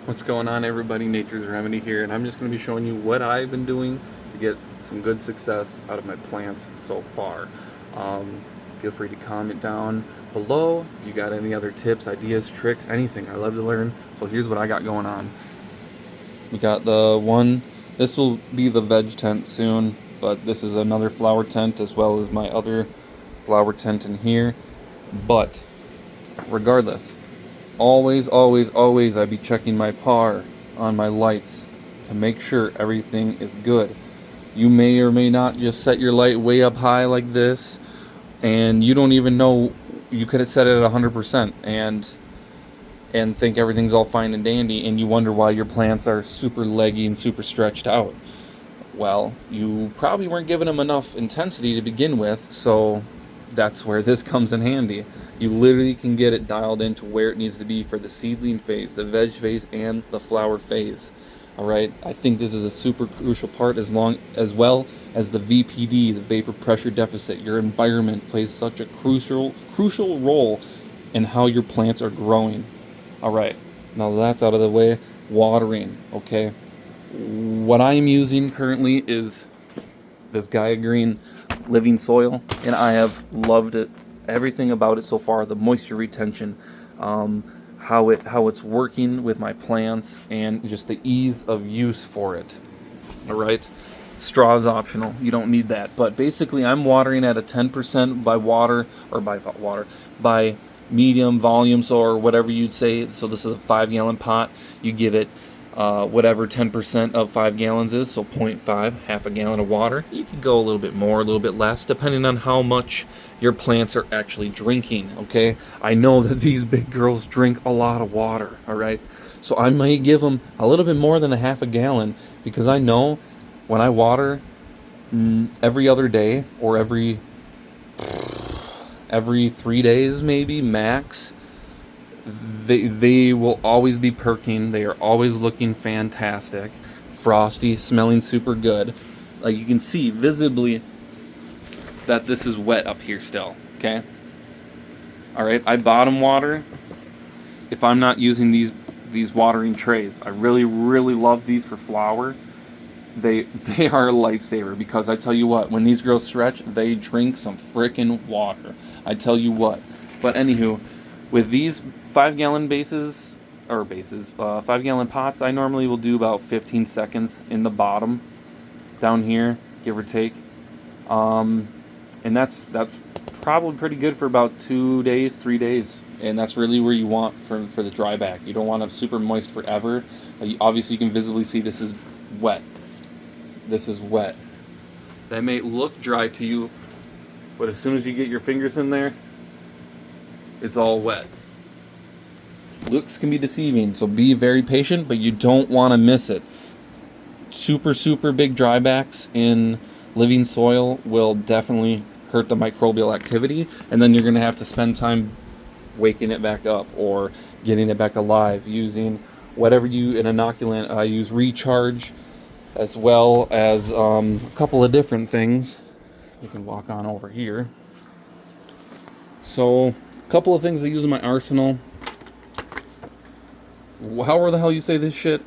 What's going on, everybody? Nature's Remedy here, and I'm just going to be showing you what I've been doing to get some good success out of my plants so far. Um, Feel free to comment down below if you got any other tips, ideas, tricks, anything. I love to learn. So here's what I got going on. We got the one, this will be the veg tent soon, but this is another flower tent as well as my other flower tent in here. But regardless, always I be checking my par on my lights to make sure everything is good. You may or may not just set your light way up high like this, and you don't even know. You could have set it at 100% and think everything's all fine and dandy, and you wonder why your plants are super leggy and super stretched out. Well, you probably weren't giving them enough intensity to begin with, so that's where this comes in handy. You literally can get it dialed into where it needs to be for the seedling phase, the veg phase, and the flower phase. All right, I think this is a super crucial part, as well as the VPD, the vapor pressure deficit. Your environment plays such a crucial role in how your plants are growing. All right, now that's out of the way. Watering, okay. What I am using currently is this Gaia Green Living Soil, and I have loved it. Everything about it so far, the moisture retention, how it's working with my plants, and just the ease of use for it. All right, straw is optional. You don't need that. But basically, I'm watering at a 10% by medium volume, so or whatever you'd say. So this is a 5 gallon pot. You give it whatever 10% of 5 gallons is, so 0.5, half a gallon of water. You could go a little bit more, a little bit less, depending on how much your plants are actually drinking. Okay, I know that these big girls drink a lot of water. All right, so I might give them a little bit more than a half a gallon, because I know when I water every other day, or every 3 days maybe max, they will always be perking. They are always looking fantastic, frosty, smelling super good. Like, you can see visibly that this is wet up here still. Okay. All right. I bottom water if I'm not using these watering trays. I really love these for flower. They are a lifesaver, because I tell you what, when these girls stretch, they drink some frickin' water. I tell you what. But anywho, with these 5 gallon 5 gallon pots, I normally will do about 15 seconds in the bottom down here, give or take. And that's probably pretty good for about 2 days, 3 days. And that's really where you want for the dry back. You don't want them super moist forever. Obviously, you can visibly see this is wet. This is wet. That may look dry to you, but as soon as you get your fingers in there, it's all wet. Looks can be deceiving, so be very patient, but you don't want to miss it. Super big drybacks in living soil will definitely hurt the microbial activity, and then you're going to have to spend time waking it back up or getting it back alive using whatever an inoculant. I use Recharge, as well as a couple of different things. You can walk on over here. So, a couple of things I use in my arsenal. However the hell you say this shit,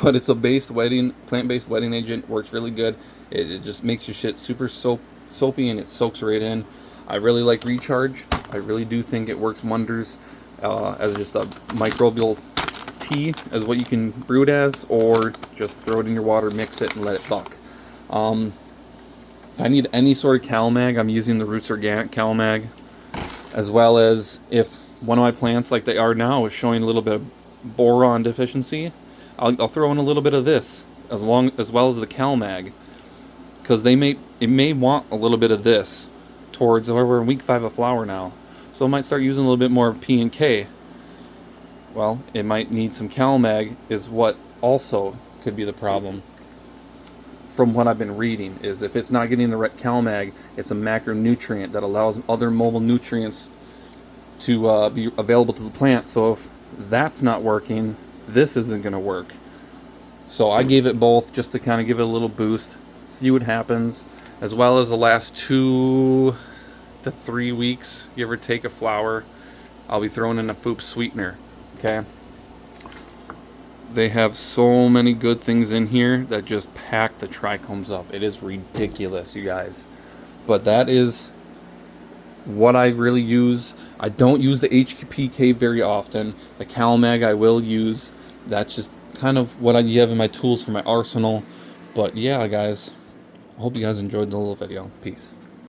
but it's a plant-based wetting agent. Works really good. It just makes your shit super soapy, and it soaks right in. I really like Recharge. I really do think it works wonders as just a microbial tea, as what you can brew it as, or just throw it in your water, mix it, and let it buck. If I need any sort of CalMag, I'm using the Roots Organic CalMag, as well as if one of my plants, like they are now, is showing a little bit of boron deficiency, I'll throw in a little bit of this, as well as the CalMag, because it may want a little bit of this towards, we're in week 5 of flower now, so I might start using a little bit more P and K. Well, it might need some CalMag, is what also could be the problem. From what I've been reading, is if it's not getting the right CalMag, it's a macronutrient that allows other mobile nutrients to be available to the plant. So if that's not working, this isn't going to work. So I gave it both just to kind of give it a little boost, see what happens, as well as the last 2 to 3 weeks, give or take, a flower, I'll be throwing in a FOUP sweetener. Okay. They have so many good things in here that just pack the trichomes up. It is ridiculous, you guys. But that is what I really use. I don't use the HPK very often. The CalMag I will use. That's just kind of what I have in my tools for my arsenal. But yeah, guys, I hope you guys enjoyed the little video. Peace.